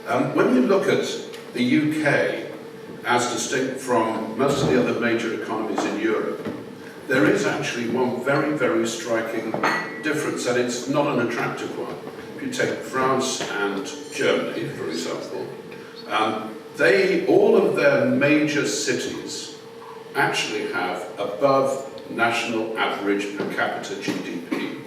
When you look at the UK as distinct from most of the other major economies in Europe, there is actually one very, very striking difference, and it's not an attractive one. If you take France and Germany, for example, all of their major cities actually have above national average per capita GDP.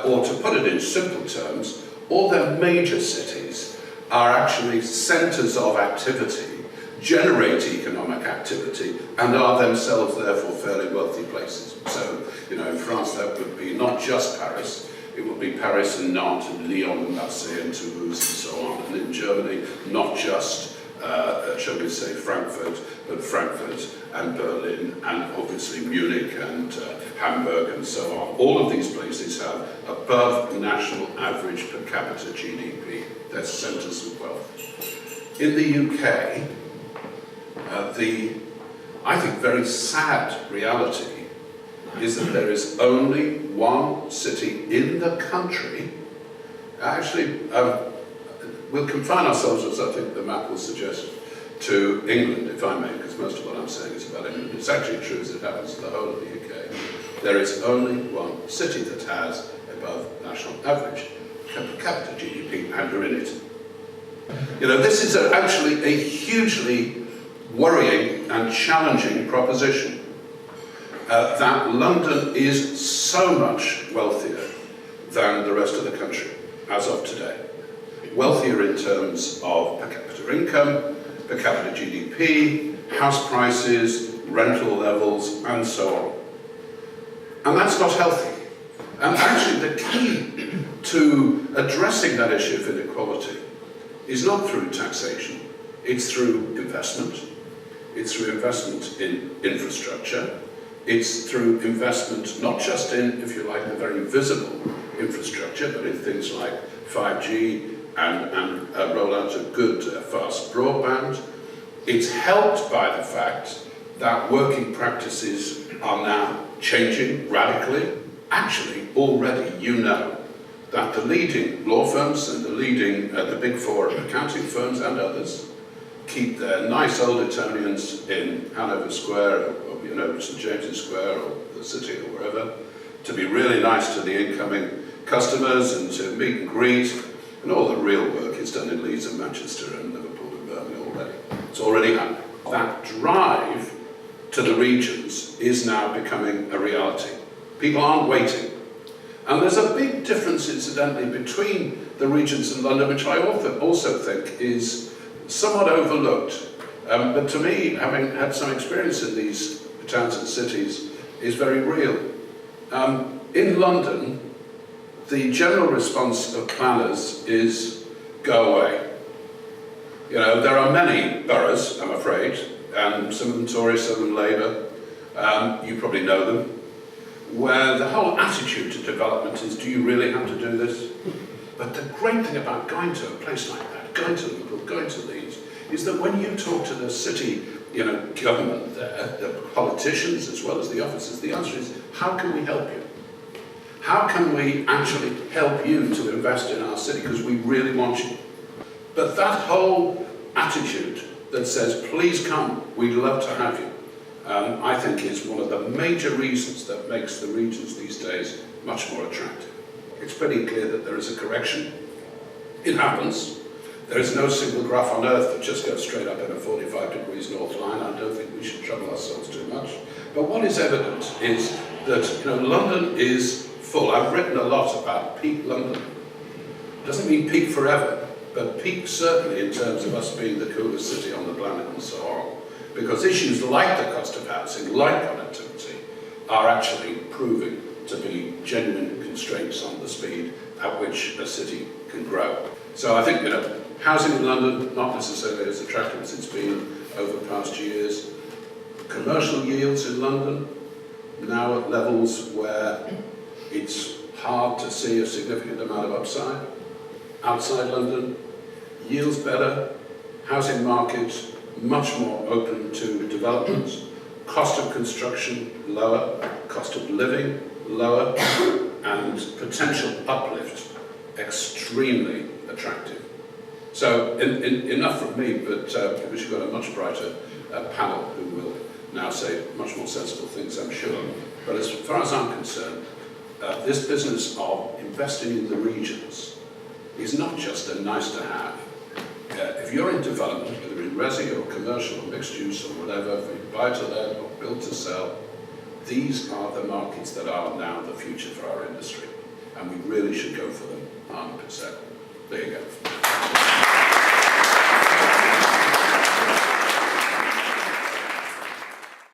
Or to put it in simple terms, all their major cities are actually centres of activity, generate economic activity, and are themselves therefore fairly wealthy places. So, in France that would be not just Paris, it would be Paris and Nantes and Lyon and Marseille and Toulouse and so on. And in Germany, not just, shall we say, Frankfurt, but Frankfurt and Berlin and obviously Munich and Hamburg and so on. All of these places have above national average per capita GDP. They're centres of wealth. In the UK, I think, very sad reality is that there is only one city in the country. Actually, we'll confine ourselves, as I think the map will suggest, to England, if I may, because most of what I'm saying is about England. It's actually true as it happens to the whole of the UK. There is only one city that has above national average per capita GDP, and we're in it. This is actually a hugely worrying and challenging proposition. That London is so much wealthier than the rest of the country as of today. Wealthier in terms of per capita income, per capita GDP, house prices, rental levels, and so on. And that's not healthy. And actually the key to addressing that issue of inequality is not through taxation, it's through investment. It's through investment in infrastructure. It's through investment not just in, if you like, the very visible infrastructure, but in things like 5G and rollout of good, fast broadband. It's helped by the fact that working practices are now changing radically. Actually, already that the leading law firms and the big four accounting firms and others keep their nice old Etonians in Hanover Square or St James's Square or the City or wherever to be really nice to the incoming customers and to meet and greet, and all the real work is done in Leeds and Manchester and Liverpool and Birmingham already. It's already happening. That drive to the regions is now becoming a reality. People aren't waiting. And there's a big difference, incidentally, between the regions and London, which I also think is somewhat overlooked. But to me, having had some experience in these towns and cities, is very real. In London, the general response of planners is go away. There are many boroughs, I'm afraid, and some of them Tory, some of them Labour, you probably know them, where the whole attitude to development is, do you really have to do this? But the great thing about going to a place like that, going to Liverpool, going to Leeds, is that when you talk to the city, government there, the politicians as well as the officers, the answer is, how can we help you? How can we actually help you to invest in our city? Because we really want you. But that whole attitude that says, please come, we'd love to have you, I think is one of the major reasons that makes the regions these days much more attractive. It's pretty clear that there is a correction. It happens. There is no single graph on Earth that just goes straight up in a 45 degrees north line. I don't think we should trouble ourselves too much. But what is evident is that London is full. I've written a lot about peak London. Doesn't mean peak forever, but peak certainly in terms of us being the coolest city on the planet and so on. Because issues like the cost of housing, like connectivity, are actually proving to be genuine constraints on the speed at which a city can grow. So I think, housing in London, not necessarily as attractive as it's been over past years. Commercial yields in London, now at levels where it's hard to see a significant amount of upside. Outside London, yields better, housing market much more open to developments, cost of construction lower, cost of living lower, and potential uplift extremely attractive. So enough from me, but because you've got a much brighter panel who will now say much more sensible things, I'm sure. But as far as I'm concerned, this business of investing in the regions is not just a nice to have. If you're in development, whether in resi or commercial or mixed use or whatever, if you buy to let or build to sell, these are the markets that are now the future for our industry. And we really should go for them 100%. There you go.